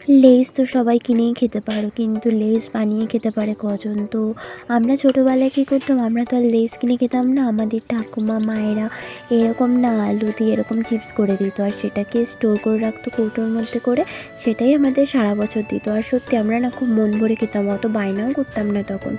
Less তো সবাই কিনেই খেতে পারো, কিন্তু লেস বানিয়ে খেতে পারে কজন? তো আমরা ছোটোবেলায় কী করতাম, আমরা তো আর লেস কিনে খেতাম না। আমাদের ঠাকুমা মায়েরা এরকম না আলু দিয়ে এরকম চিপস করে দিত, আর সেটাকে স্টোর করে রাখতো কৌটোর মধ্যে করে। সেটাই আমাদের সারা বছর দিত। আর সত্যি আমরা না খুব মন ভরে খেতাম, অত বায়নাও করতাম না তখন।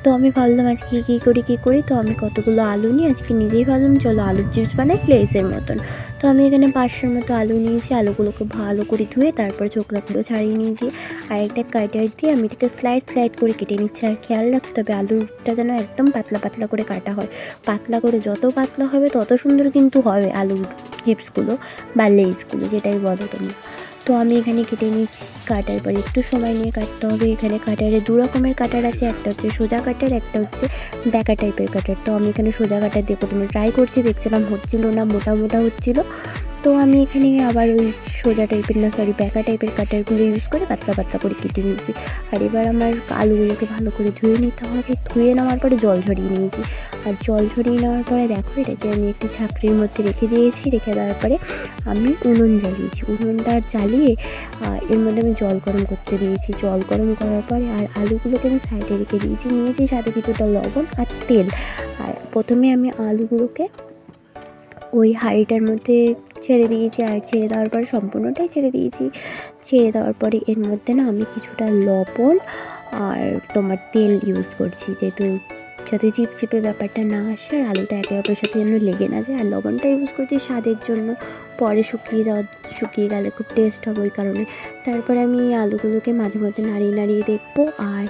তো আমি ভাবলাম আজকে কী করি, তো আমি কতগুলো আলু নিয়ে আজকে নিজেই ভাবলাম চলো আলুর চিপস বানাই লেসের মতন। তো আমি এখানে 500-র মতো আলু নিয়েছি। আলুগুলোকে ভালো করে ধুয়ে তারপর ছোকলাগুলো ছাড়িয়ে নিয়েছি। আর একটা কাটার দিয়ে আমি এটাকে স্লাইড করে কেটে নিচ্ছি। আর খেয়াল রাখতে হবে আলুটা যেন একদম পাতলা পাতলা করে কাটা হয়। পাতলা করে যত পাতলা হবে তত সুন্দর কিন্তু হবে আলুর চিপসগুলো বা লেসগুলো, যেটাই বলো তোমরা। তো আমি এখানে কেটে নিচ্ছি। কাটার পরে একটু সময় নিয়ে কাটতে হবে। এখানে কাটারে 2 রকমের কাটার আছে, একটা হচ্ছে সোজা কাটার, একটা হচ্ছে ব্যাকা টাইপের কাটার। তো আমি এখানে সোজা কাটার দিয়ে প্রথমে ট্রাই করছি, দেখছিলাম হচ্ছিলো না, মোটা মোটা হচ্ছিলো। তো আমি এখানে আবার ওই সোজা টাইপের ব্যাকা টাইপের কাটারগুলো ইউজ করে পাতলা পাতলা করে কেটে নিয়েছি। আর এবার আমার আলুগুলোকে ভালো করে ধুয়ে নিতে হবে। ধুয়ে নেওয়ার পরে জল ঝরিয়ে নিয়েছি। আর জল ঝরিয়ে নেওয়ার পরে দেখো এটাকে আমি একটি ছাঁকনির মধ্যে রেখে দিয়েছি। রেখে দেওয়ার পরে আমি উনুন জ্বালিয়েছি। উনুনটা জ্বালিয়ে এর মধ্যে আমি জল গরম করতে দিয়েছি। জল গরম করার পরে আর আলুগুলোকে আমি সাইডে রেখে দিয়েছি। নিয়েছি সাথে কিছুটা লবণ আর তেল। আর প্রথমে আমি আলুগুলোকে ওই হাঁড়িটার মধ্যে ছেড়ে দিয়েছি। আর ছেড়ে দেওয়ার পরে সম্পূর্ণটাই ছেড়ে দিয়েছি। ছেড়ে দেওয়ার পরে এর মধ্যে না আমি কিছুটা লবণ আর তোমার তেল ইউজ করছি, যেহেতু যাতে চিপচিপে ব্যাপারটা না আসে আর আলুটা একে অপরের সাথে যেন লেগে না যায়। আর লবণটা ইউজ করছি স্বাদের জন্য, পরে শুকিয়ে গেলে খুব টেস্ট হবে ওই কারণে। তারপরে আমি আলুগুলোকে মাঝে মধ্যে নাড়িয়ে দেখবো। আর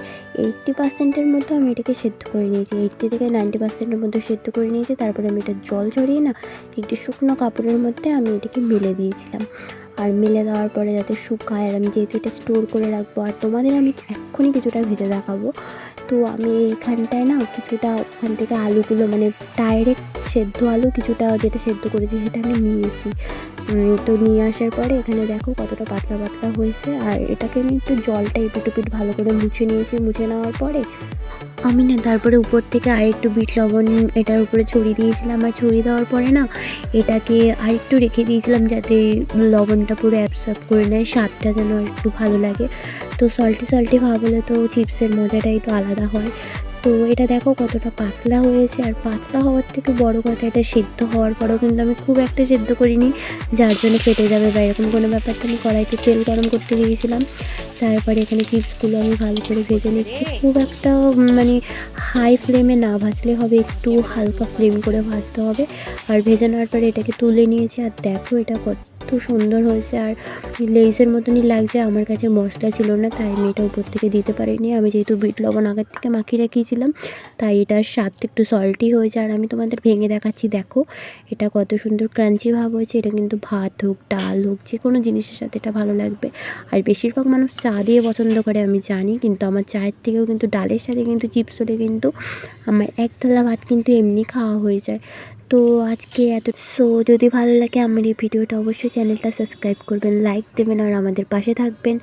80%-এর মধ্যে আমি এটাকে সেদ্ধ করে নিয়েছি, 80 থেকে 90%-এর মধ্যে সেদ্ধ করে নিয়েছি। তারপরে আমি এটা জল ঝরিয়ে না একটু শুকনো কাপড়ের মধ্যে আমি এটাকে মেলে দিয়েছিলাম। আর মেলে দেওয়ার পরে যাতে শুকায়, আর আমি যেহেতু এটা স্টোর করে রাখবো আর তোমাদের আমি এক্ষুনি কিছুটা ভেজে দেখাবো। তো আমি এইখানটায় না কিছুটা ওখান থেকে আলুগুলো মানে ডাইরেক্ট সেদ্ধ আলু কিছুটা যেটা সেদ্ধ করেছি সেটা আমি নিয়ে এসেছি। তো নিয়ে আসার পরে এখানে দেখো কতটা পাতলা পাতলা হয়েছে। আর এটাকে আমি একটু জলটা এপিট ভালো করে মুছে নিয়েছি। মুছে নেওয়ার পরে আমি না তারপরে উপর থেকে আরেকটু বিট লবণ এটার উপরে ছড়িয়ে দিয়েছিলাম। আর ছড়িয়ে দেওয়ার পরে না এটাকে আরেকটু রেখে দিয়েছিলাম যাতে লবণটা পুরো অ্যাবসর্ব করে নেয়, স্বাদটা যেন একটু ভালো লাগে। তো সল্টি ভাব হলে তো চিপসের মজাটাই তো আলাদা হয়। তো এটা দেখো কতটা পাতলা হয়েছে। আর পাতলা হওয়ার থেকে বড় কথা, এটা সেদ্ধ হওয়ার পরেও কিন্তু আমি খুব একটা সেদ্ধ করিনি যার জন্য ফেটে যাবে বা এরকম কোনো ব্যাপারটা। আমি কড়াইতে তেল গরম করতে দিয়েছিলাম। তারপরে এখানে চিপসগুলো আমি ভালো করে ভেজে নিচ্ছি। খুব একটা মানে হাই ফ্লেমে না ভাজলে হবে, একটু হালকা ফ্লেম করে ভাজতে হবে। আর ভেজে নেওয়ার পরে এটাকে তুলে নিয়েছি। আর দেখো এটা কত সুন্দর হয়েছে আর লেইসের মতনই লাগছে। আমার কাছে মশলা ছিল না তাই আমি এটা উপর থেকে দিতে পারিনি। আমি যেহেতু বিট লবণ আগের থেকে মাখিয়ে রেখেছিলাম তাই এটার স্বাদটা একটু সল্টি হয়েছে। আর আমি তোমাদের ভেঙে দেখাচ্ছি, দেখো এটা কত সুন্দর ক্রাঞ্চি ভাব হয়েছে। এটা কিন্তু ভাত হোক, ডাল হোক, যে কোনো জিনিসের সাথে এটা ভালো লাগবে। আর বেশিরভাগ মানুষ চা দিয়ে পছন্দ করে আমি জানি, কিন্তু আমার চায়ের থেকেও কিন্তু ডালের সাথে কিন্তু চিপস হলে কিন্তু আমার এক থালা ভাত কিন্তু এমনি খাওয়া হয়ে যায়। তো আজকে যদি ভালো লাগে আমার এই ভিডিওটা অবশ্যই চ্যানেলটা সাবস্ক্রাইব করবেন, লাইক দেবেন আর আমাদের পাশে থাকবেন।